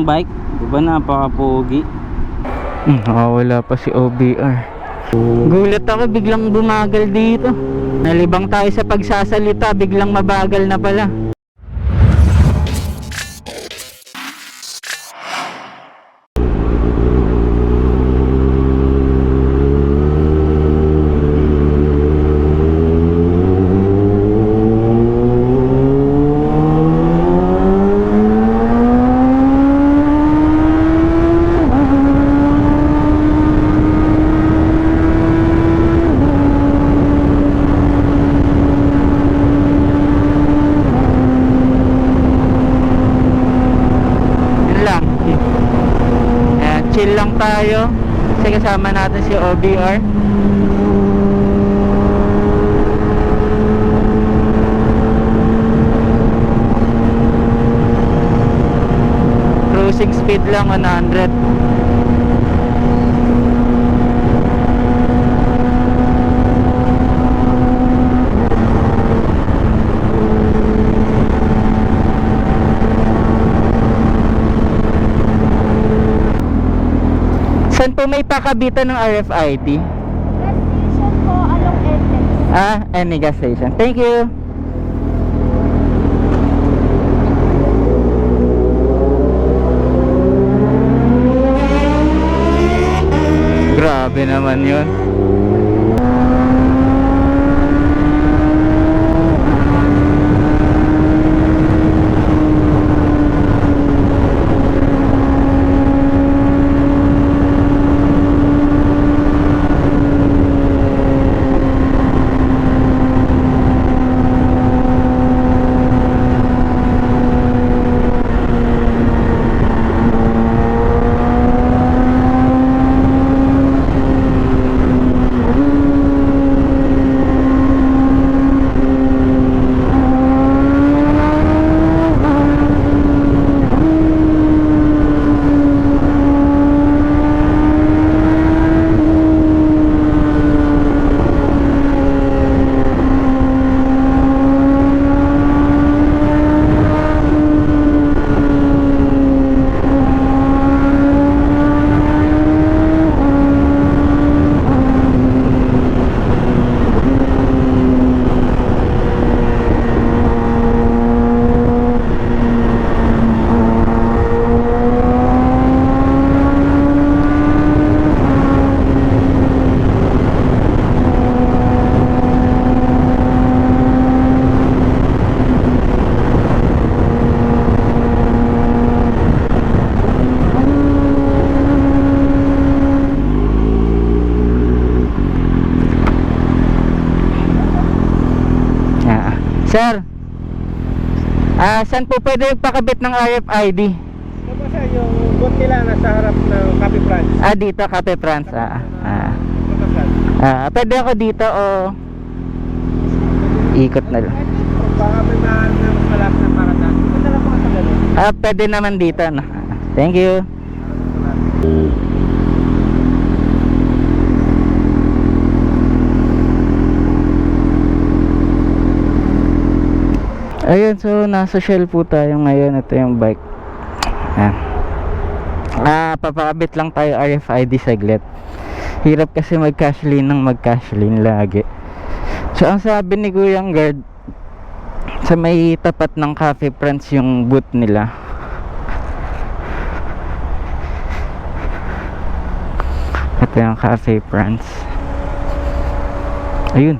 yung bike. Diba, napaka-pogi. Wala pa si OBR. Gulat ako, biglang bumagal dito. Nalibang tayo sa pagsasalita, biglang mabagal na pala. Chill lang tayo kasi kasama natin si OBR. Cruising speed lang 100. Saan po may pakabitan ng RFID? Gas station po along NTEX. Any gas station. Thank you. Grabe naman yun. Sir, saan po pwede magpakabit ng RFID? Ito po sir, yung booth nila nasa harap ng Cafe France. Dito, Cafe France. Ito sir. Pwede ako dito o ikot na lang? Baka may malapit na paradahan. Ito na po ang tagal. Pwede naman dito, no? Thank you. Ayun, so nasa Shell po tayo ngayon. Ito yung bike. Papakabit lang tayo RFID saglit. Hirap kasi mag-cash lane ng mag-cash lane lagi. So ang sabi ni Kuyang Guard, sa may tapat ng Cafe France yung booth nila. Ito yung Cafe France. Ayun.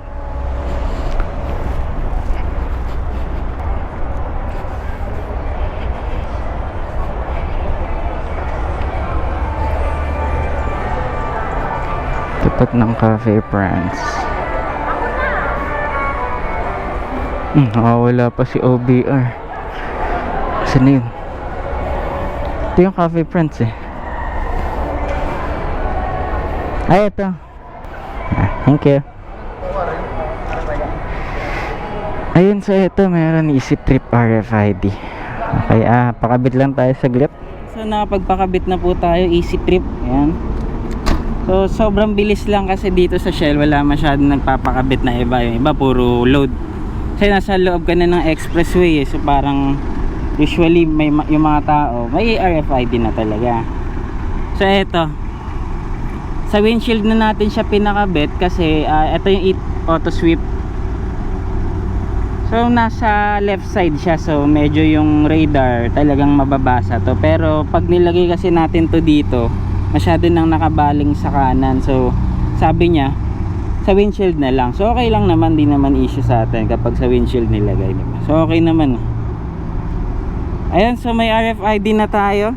Tapat ng Cafe France. Wala pa si OBR. Saan yun? Ito yung Cafe France eh. Ito. Thank you. Ayun, so ito meron Easy Trip RFID. Okay, pakabit lang tayo saglit. So nakapagpakabit na po tayo, Easy Trip. Ayan. So sobrang bilis lang kasi dito sa Shell wala masyadong nagpapakabit na iba. Yung iba puro load. Kasi nasa loob ka na ng expressway eh. So parang usually yung mga tao may RFID na talaga. So eto, sa windshield na natin siya pinakabit kasi ito yung auto sweep. So nasa left side siya, so medyo yung radar talagang mababasa to, pero pag nilagay kasi natin to dito masyado nang nakabaling sa kanan, so sabi niya sa windshield na lang. So okay lang naman, di naman issue sa atin kapag sa windshield nilagay, diba? So okay naman. Ayan, so may RFID na tayo.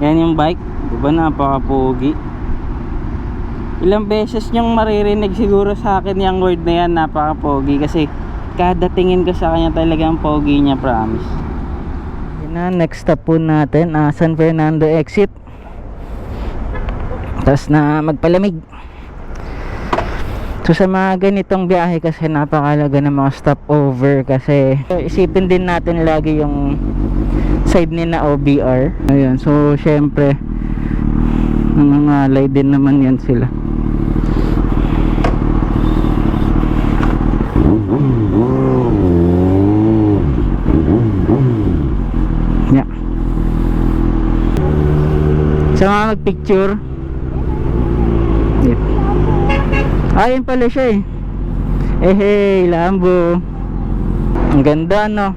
Yan yung bike, diba, napaka-pogi. Ilang beses nyong maririnig siguro sa akin yung word na yan, napaka-pogi, kasi kada tingin ko sa kanya talagang pogi niya, promise. Yan na, next stop po natin, San Fernando exit. Tapos na magpalamig. So sa mga ganitong biyahe kasi napakalaga ng mga stopover, kasi isipin din natin lagi yung side ni na OBR. Ayan, so syempre nangangalay din naman yan sila. Yeah. So mga magpicture. Yeah. Ayun pala siya hey, Lambo. Ang ganda, no?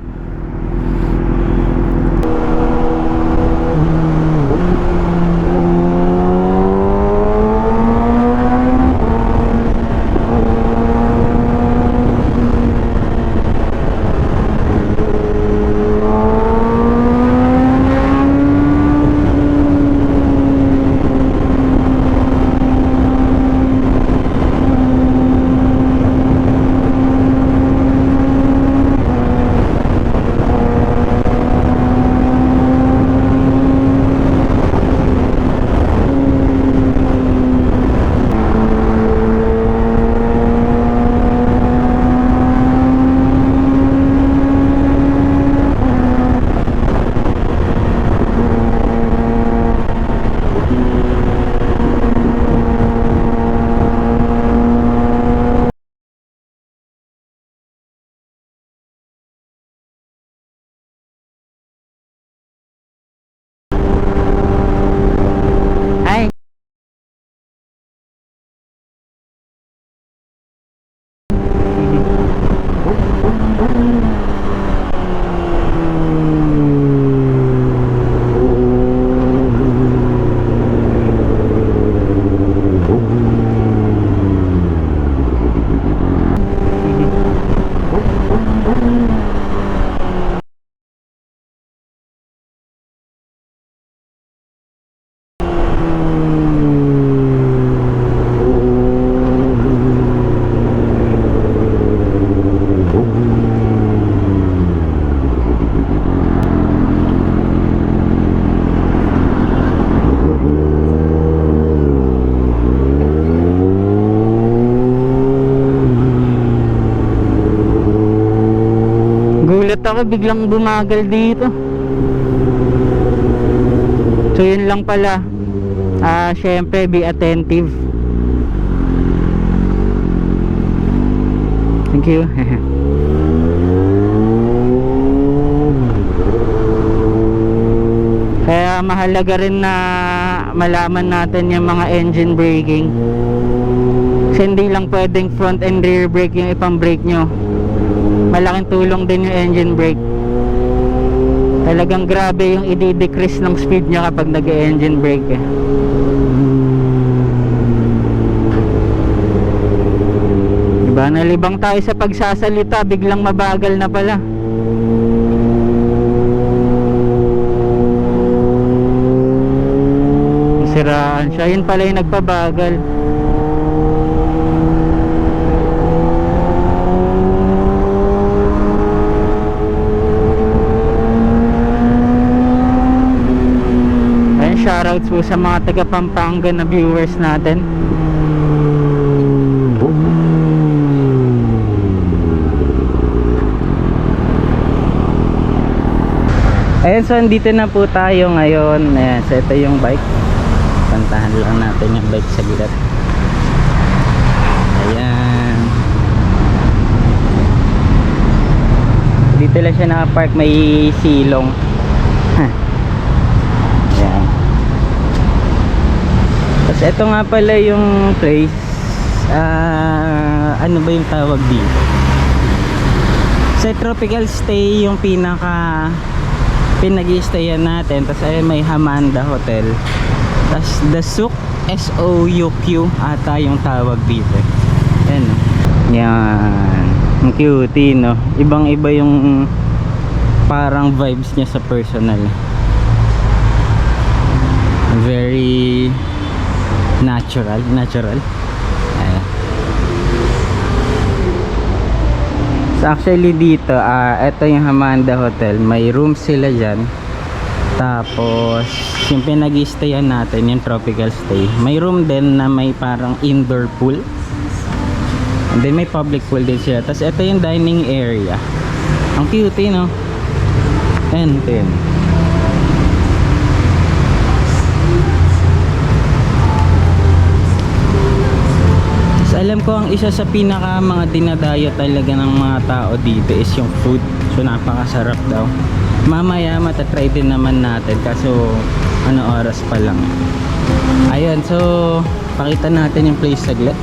Gulat ako, biglang bumagal dito. So yun lang pala, syempre be attentive. Thank you. Kaya mahalaga rin na malaman natin yung mga engine braking, kasi hindi lang pwedeng front and rear brake yung ipang brake nyo. Malaking tulong din yung engine brake. Talagang grabe yung i-decrease ng speed nyo kapag nag-engine brake Diba, nalibang tayo sa pagsasalita, biglang mabagal na pala. Siraan siya, yun pala yung nagpabagal. Shoutouts po sa mga taga Pampanga na viewers natin. Ayan, so andito na po tayo ngayon. Ayan, so ito yung bike. Pantahan lang natin yung bike sa gilid. Ayan. Dito lang siya nakapark, may silong. Ayan. Tapos ito nga pala yung place. Ano ba yung tawag dito? Sa Tropical Stay yung pinag-i-stayan natin. Tapos ay may Hamanda Hotel. Tapos The Souk, S-O-U-Q ata yung tawag dito. Yan. Yan. Ang cute, no? Ibang iba yung parang vibes niya sa personal. Very natural. Ayan. So actually dito, ito yung Hamanda Hotel. May room sila dyan. Tapos yung pinag-i-stayan natin, yung Tropical Stay, may room din na may parang indoor pool. And then may public pool din siya. Tapos ito yung dining area. Ang cute, no? And then alam ko ang isa sa pinaka mga dinadayo talaga ng mga tao dito is yung food. So napakasarap daw. Mamaya matatry din naman natin kaso ano oras pa lang. Ayun, so pakita natin yung place saglit.